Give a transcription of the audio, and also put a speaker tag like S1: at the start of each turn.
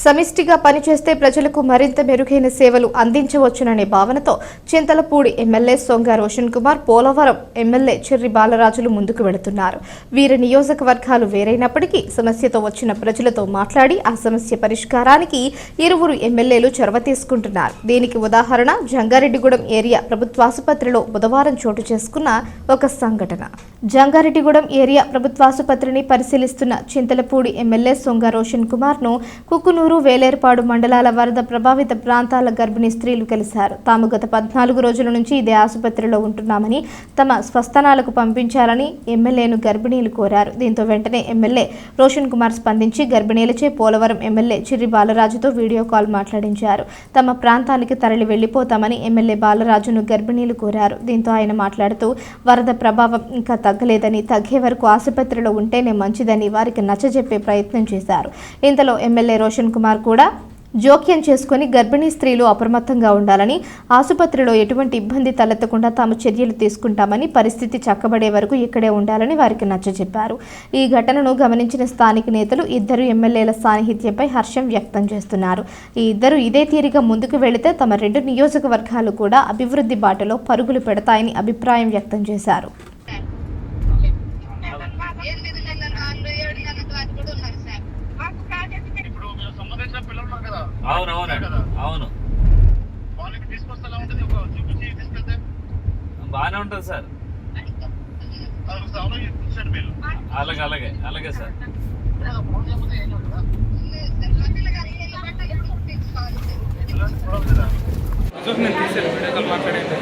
S1: సమిష్టిగా పనిచేస్తే ప్రజలకు మరింత మెరుగైన సేవలు అందించవచ్చుననే భావనతో చింతలపూడి ఎమ్మెల్యే సొంగ రోషన్ కుమార్, పోలవరం ఎమ్మెల్యే చెర్రి బాలరాజులు ముందుకు వెళుతున్నారు. వీరి నియోజకవర్గాలు వేరైనప్పటికీ సమస్యతో వచ్చిన ప్రజలతో మాట్లాడి ఆ సమస్య పరిష్కారానికి ఇరువురు ఎమ్మెల్యేలు చొరవ తీసుకుంటున్నారు. దీనికి ఉదాహరణ జంగారెడ్డిగూడెం ఏరియా ప్రభుత్వాసుపత్రిలో బుధవారం చోటు చేసుకున్న ఒక సంఘటన. జంగారెడ్డిగూడెం ఏరియా ప్రభుత్వాసుపత్రిని పరిశీలిస్తున్న చింతలపూడి ఎమ్మెల్యే సొంగ రోషన్ కుమార్ ను కుకునూరు, వేలేర్పాడు మండలాల వరద ప్రభావిత ప్రాంతాల గర్భిణీ స్త్రీలు కలిశారు. తాము గత 14 రోజుల నుంచి ఇదే ఆసుపత్రిలో ఉంటున్నామని, తమ స్వస్థనాలకు పంపించాలని ఎమ్మెల్యేను గర్భిణీలు కోరారు. దీంతో వెంటనే ఎమ్మెల్యే రోషన్ కుమార్ స్పందించి గర్భిణీలచే పోలవరం ఎమ్మెల్యే చెర్రి బాలరాజుతో వీడియో కాల్ మాట్లాడించారు. తమ ప్రాంతానికి తరలి వెళ్లిపోతామని ఎమ్మెల్యే బాలరాజును గర్భిణీలు కోరారు. దీంతో ఆయన మాట్లాడుతూ వరద ప్రభావం ఇంకా తగ్గలేదని, తగ్గే వరకు ఆసుపత్రిలో ఉంటేనే మంచిదని వారికి నచ్చజెప్పే ప్రయత్నం చేశారు. ఇంతలో ఎమ్మెల్యే రోషన్ కుమార్ కూడా జోక్యం చేసుకుని గర్భిణీ స్త్రీలు అప్రమత్తంగా ఉండాలని, ఆసుపత్రిలో ఎటువంటి ఇబ్బంది తలెత్తకుండా తాము చర్యలు తీసుకుంటామని, పరిస్థితి చక్కబడే వరకు ఇక్కడే ఉండాలని వారికి నచ్చజెప్పారు. ఈ ఘటనను గమనించిన స్థానిక నేతలు ఇద్దరు ఎమ్మెల్యేల సాన్నిహిత్యంపై హర్షం వ్యక్తం చేస్తున్నారు. ఈ ఇద్దరు ఇదే తీరిగా ముందుకు వెళితే తమ 2 నియోజకవర్గాలు కూడా అభివృద్ధి బాటలో పరుగులు పెడతాయని అభిప్రాయం వ్యక్తం చేశారు.
S2: అవును బాగానే ఉంటుంది సార్. అలాగే సార్.
S3: నేను తీసాను వీడియో కాల్ మాట్లాడేది.